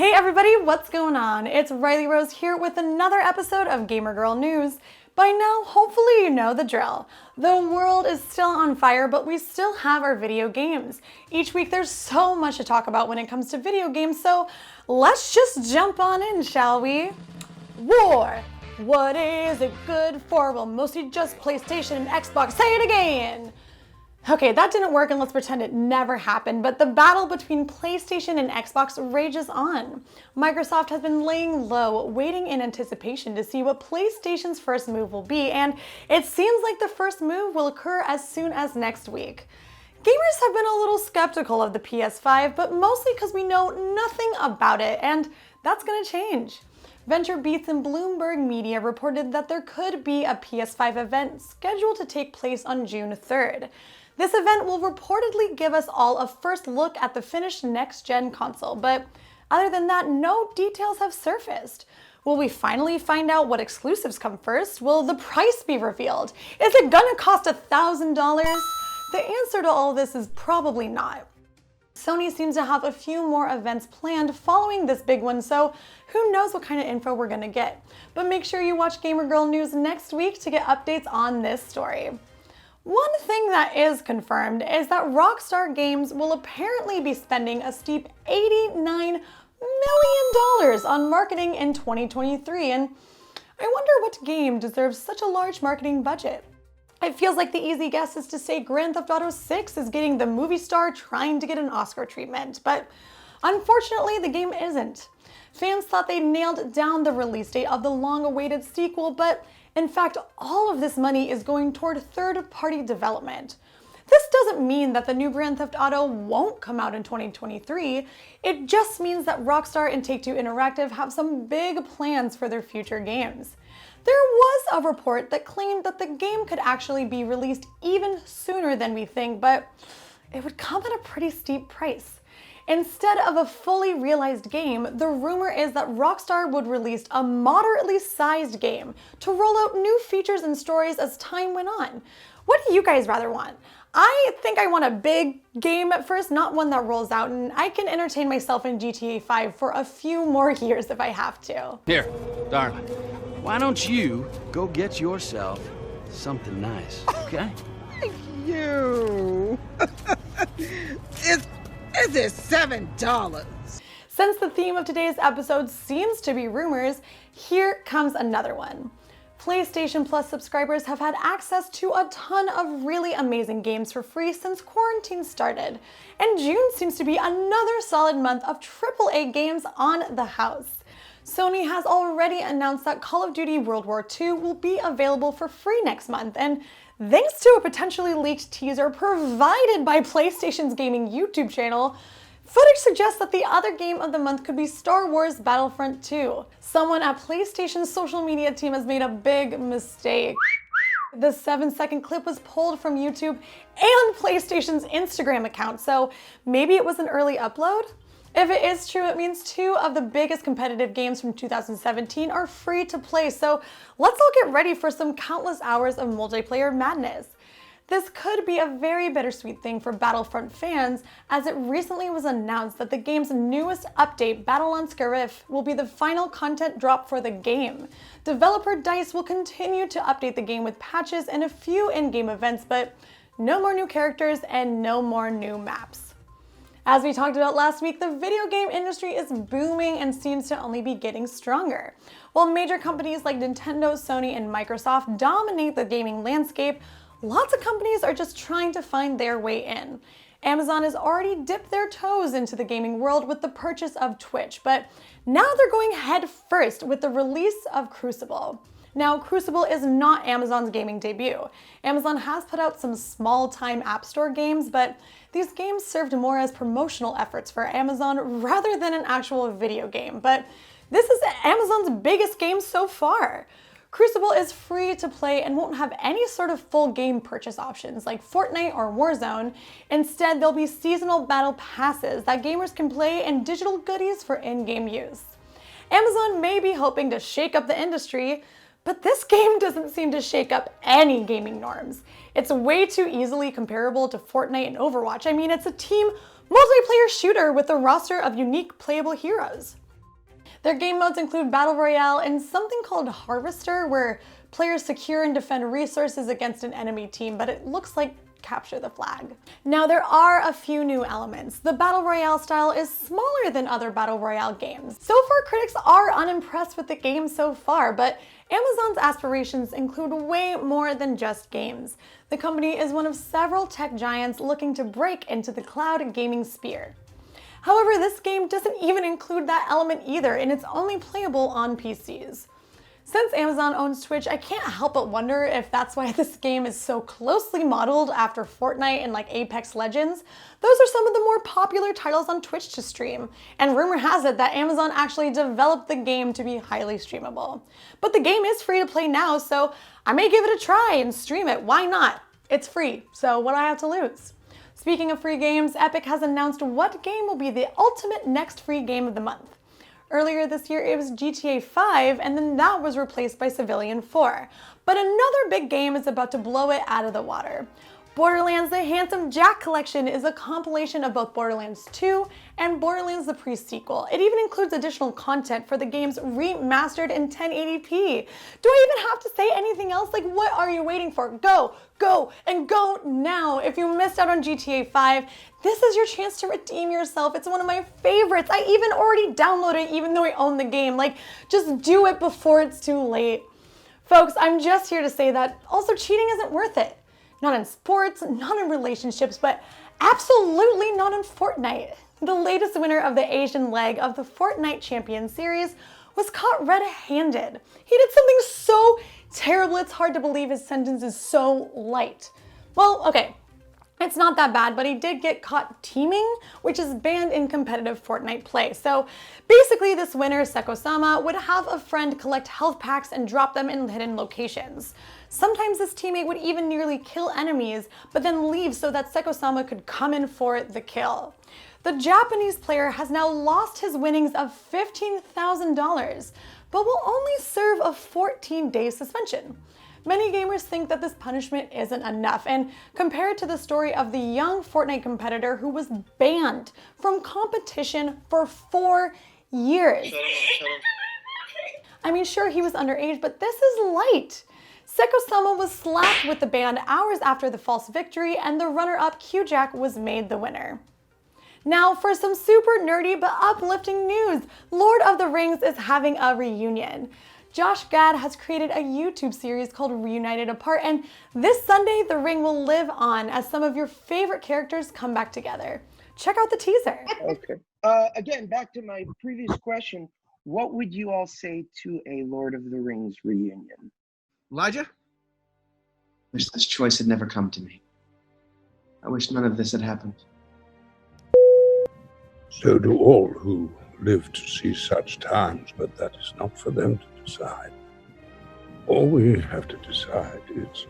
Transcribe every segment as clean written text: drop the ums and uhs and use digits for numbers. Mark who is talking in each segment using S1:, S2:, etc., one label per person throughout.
S1: Hey everybody, what's going on? It's Riley Rose here with another episode of Gaymer Girl News. By now, hopefully you know the drill. The world is still on fire, but we still have our video games. Each week there's so much to talk about when it comes to video games, so let's just jump on in, shall we? War! What is it good for? Well, mostly just PlayStation and Xbox. Say it again! Okay, that didn't work and let's pretend it never happened, but the battle between PlayStation and Xbox rages on. Microsoft has been laying low, waiting in anticipation to see what PlayStation's first move will be, and it seems like the first move will occur as soon as next week. Gamers have been a little skeptical of the PS5, but mostly because we know nothing about it, and that's gonna change. VentureBeats and Bloomberg Media reported that there could be a PS5 event scheduled to take place on June 3rd. This event will reportedly give us all a first look at the finished next-gen console, but other than that, no details have surfaced. Will we finally find out what exclusives come first? Will the price be revealed? Is it gonna cost $1,000? The answer to all this is probably not. Sony seems to have a few more events planned following this big one, so who knows what kind of info we're gonna get. But make sure you watch Gaymer Girl News next week to get updates on this story. One thing that is confirmed is that Rockstar Games will apparently be spending a steep $89 million on marketing in 2023, and I wonder what game deserves such a large marketing budget. It feels like the easy guess is to say Grand Theft Auto 6 is getting the movie star trying to get an Oscar treatment, but unfortunately the game isn't. Fans thought they nailed down the release date of the long-awaited sequel, but in fact, all of this money is going toward third-party development. This doesn't mean that the new Grand Theft Auto won't come out in 2023. It just means that Rockstar and Take-Two Interactive have some big plans for their future games. There was a report that claimed that the game could actually be released even sooner than we think, but it would come at a pretty steep price. Instead of a fully realized game, the rumor is that Rockstar would release a moderately sized game to roll out new features and stories as time went on. What do you guys rather want? I think I want a big game at first, not one that rolls out, and I can entertain myself in GTA 5 for a few more years if I have to.
S2: Here, darling, why don't you go get yourself something nice, okay?
S3: You. Is it $7?
S1: Since the theme of today's episode seems to be rumors, here comes another one. PlayStation Plus subscribers have had access to a ton of really amazing games for free since quarantine started, and June seems to be another solid month of AAA games on the house. Sony has already announced that Call of Duty World War II will be available for free next month, and thanks to a potentially leaked teaser provided by PlayStation's gaming YouTube channel, footage suggests that the other game of the month could be Star Wars Battlefront 2. Someone at PlayStation's social media team has made a big mistake. The 7-second clip was pulled from YouTube and PlayStation's Instagram account, so maybe it was an early upload? If it is true, it means two of the biggest competitive games from 2017 are free to play, so let's all get ready for some countless hours of multiplayer madness. This could be a very bittersweet thing for Battlefront fans, as it recently was announced that the game's newest update, Battle on Scarif, will be the final content drop for the game. Developer DICE will continue to update the game with patches and a few in-game events, but no more new characters and no more new maps. As we talked about last week, the video game industry is booming and seems to only be getting stronger. While major companies like Nintendo, Sony, and Microsoft dominate the gaming landscape, lots of companies are just trying to find their way in. Amazon has already dipped their toes into the gaming world with the purchase of Twitch, but now they're going head first with the release of Crucible. Now, Crucible is not Amazon's gaming debut. Amazon has put out some small-time App Store games, but these games served more as promotional efforts for Amazon rather than an actual video game. But this is Amazon's biggest game so far. Crucible is free to play and won't have any sort of full game purchase options like Fortnite or Warzone. Instead, there'll be seasonal battle passes that gamers can play and digital goodies for in-game use. Amazon may be hoping to shake up the industry, but this game doesn't seem to shake up any gaming norms. It's way too easily comparable to Fortnite and Overwatch. I mean, it's a team multiplayer shooter with a roster of unique playable heroes. Their game modes include Battle Royale and something called Harvester, where players secure and defend resources against an enemy team, but it looks like capture the flag. Now, there are a few new elements. The Battle Royale style is smaller than other Battle Royale games. So far, critics are unimpressed with the game so far, but Amazon's aspirations include way more than just games. The company is one of several tech giants looking to break into the cloud gaming sphere. However, this game doesn't even include that element either, and it's only playable on PCs. Since Amazon owns Twitch, I can't help but wonder if that's why this game is so closely modeled after Fortnite and like Apex Legends. Those are some of the more popular titles on Twitch to stream, and rumor has it that Amazon actually developed the game to be highly streamable. But the game is free to play now, so I may give it a try and stream it. Why not? It's free, so what do I have to lose? Speaking of free games, Epic has announced what game will be the ultimate next free game of the month. Earlier this year, it was GTA 5, and then that was replaced by Civilian 4. But another big game is about to blow it out of the water. Borderlands: The Handsome Jack Collection is a compilation of both Borderlands 2 and Borderlands the Pre-sequel. It even includes additional content for the games remastered in 1080p. Do I even have to say anything else? Like, what are you waiting for? Go, and go now. If you missed out on GTA 5, this is your chance to redeem yourself. It's one of my favorites. I even already downloaded it even though I own the game. Like, just do it before it's too late. Folks, I'm just here to say that also cheating isn't worth it. Not in sports, not in relationships, but absolutely not in Fortnite. The latest winner of the Asian leg of the Fortnite Champion Series was caught red-handed. He did something so terrible it's hard to believe his sentence is so light. Well, okay, it's not that bad, but he did get caught teaming, which is banned in competitive Fortnite play. So basically this winner, Seko-sama, would have a friend collect health packs and drop them in hidden locations. Sometimes this teammate would even nearly kill enemies, but then leave so that Seko-sama could come in for the kill. The Japanese player has now lost his winnings of $15,000, but will only serve a 14-day suspension. Many gamers think that this punishment isn't enough and compare it to the story of the young Fortnite competitor who was banned from competition for 4 years. I mean, sure, he was underage, but this is light. Seko-sama was slapped with the ban hours after the false victory, and the runner-up Q-Jack was made the winner. Now for some super nerdy but uplifting news, Lord of the Rings is having a reunion. Josh Gad has created a YouTube series called Reunited Apart, and this Sunday the ring will live on as some of your favorite characters come back together. Check out the teaser.
S4: Okay. Again, back to my previous question, what would you all say to a Lord of the Rings reunion?
S2: Elijah?
S5: Wish this choice had never come to me. I wish none of this had happened.
S6: So do all who live to see such times, but that is not for them to decide. All we have to decide is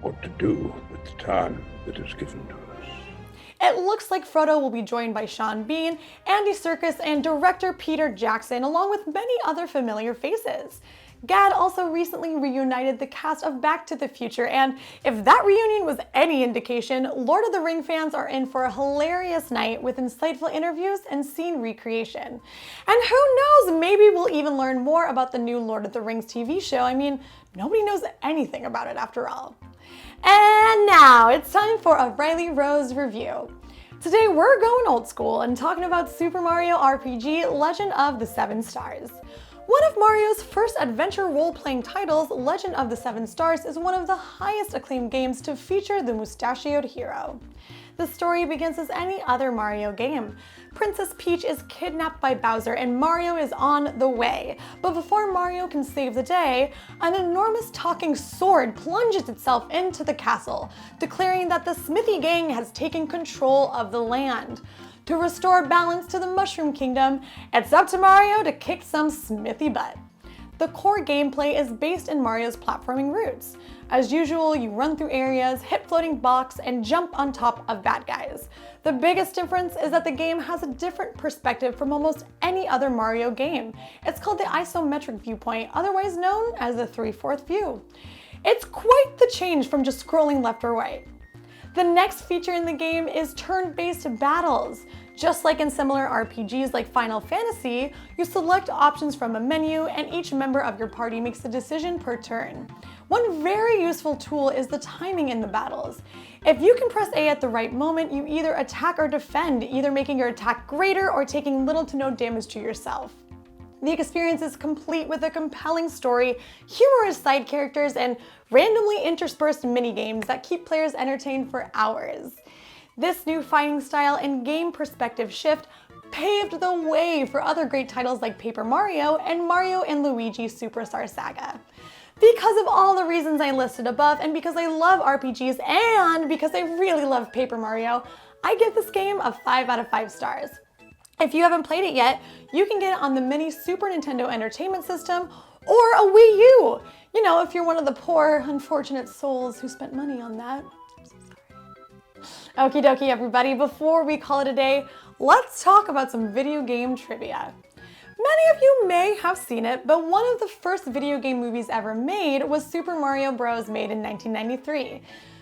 S6: what to do with the time that is given to us.
S1: It looks like Frodo will be joined by Sean Bean, Andy Serkis, and director Peter Jackson, along with many other familiar faces. Gad also recently reunited the cast of Back to the Future, and if that reunion was any indication, Lord of the Ring fans are in for a hilarious night with insightful interviews and scene recreation. And who knows, maybe we'll even learn more about the new Lord of the Rings TV show. I mean, nobody knows anything about it after all. And now it's time for a Riley Rose review. Today we're going old school and talking about Super Mario RPG Legend of the Seven Stars. One of Mario's first adventure role-playing titles, Legend of the Seven Stars, is one of the highest acclaimed games to feature the mustachioed hero. The story begins as any other Mario game. Princess Peach is kidnapped by Bowser and Mario is on the way. But before Mario can save the day, an enormous talking sword plunges itself into the castle, declaring that the Smithy Gang has taken control of the land. To restore balance to the Mushroom Kingdom, it's up to Mario to kick some Smithy butt. The core gameplay is based in Mario's platforming roots. As usual, you run through areas, hit floating blocks, and jump on top of bad guys. The biggest difference is that the game has a different perspective from almost any other Mario game. It's called the isometric viewpoint, otherwise known as the 3/4 view. It's quite the change from just scrolling left or right. The next feature in the game is turn-based battles. Just like in similar RPGs like Final Fantasy, you select options from a menu and each member of your party makes a decision per turn. One very useful tool is the timing in the battles. If you can press A at the right moment, you either attack or defend, either making your attack greater or taking little to no damage to yourself. The experience is complete with a compelling story, humorous side characters, and randomly interspersed minigames that keep players entertained for hours. This new fighting style and game perspective shift paved the way for other great titles like Paper Mario and Mario & Luigi Superstar Saga. Because of all the reasons I listed above, and because I love RPGs, and because I really love Paper Mario, I give this game a 5 out of 5 stars. If you haven't played it yet, you can get it on the mini Super Nintendo Entertainment System or a Wii U. You know, if you're one of the poor, unfortunate souls who spent money on that. I'm so sorry. Okie dokie, everybody. Before we call it a day, let's talk about some video game trivia. Many of you may have seen it, but one of the first video game movies ever made was Super Mario Bros. Made in 1993.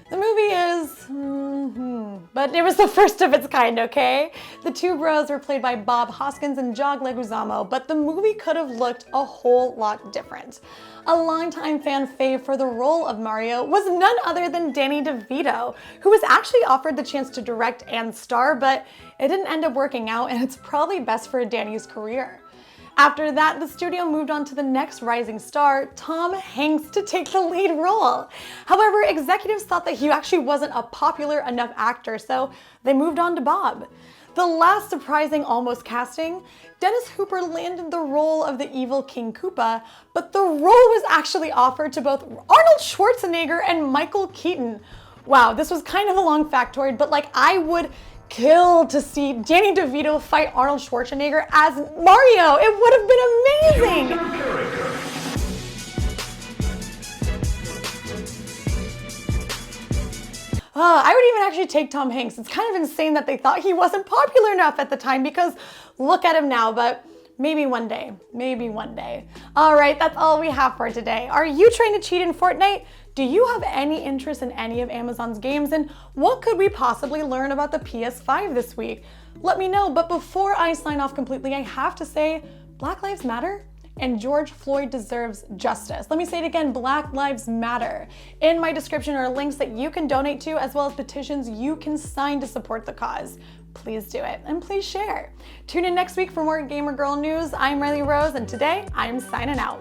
S1: The movie is, but it was the first of its kind, okay? The two bros were played by Bob Hoskins and Jog Leguizamo, but the movie could have looked a whole lot different. A longtime fan fave for the role of Mario was none other than Danny DeVito, who was actually offered the chance to direct and star, but it didn't end up working out, and it's probably best for Danny's career. After that, the studio moved on to the next rising star, Tom Hanks, to take the lead role. However, executives thought that he actually wasn't a popular enough actor, so they moved on to Bob. The last surprising almost casting, Dennis Hooper landed the role of the evil King Koopa, but the role was actually offered to both Arnold Schwarzenegger and Michael Keaton. Wow, this was kind of a long factoid, but I would kill to see Danny DeVito fight Arnold Schwarzenegger as Mario. It would have been amazing. I would even actually take Tom Hanks. It's kind of insane that they thought he wasn't popular enough at the time, because look at him now, but maybe one day, maybe one day. All right, that's all we have for today. Are you trying to cheat in Fortnite? Do you have any interest in any of Amazon's games, and what could we possibly learn about the PS5 this week? Let me know, but before I sign off completely, I have to say, Black Lives Matter and George Floyd deserves justice. Let me say it again, Black Lives Matter. In my description are links that you can donate to, as well as petitions you can sign to support the cause. Please do it, and please share. Tune in next week for more Gaymer Girl news. I'm Riley Rose, and today I'm signing out.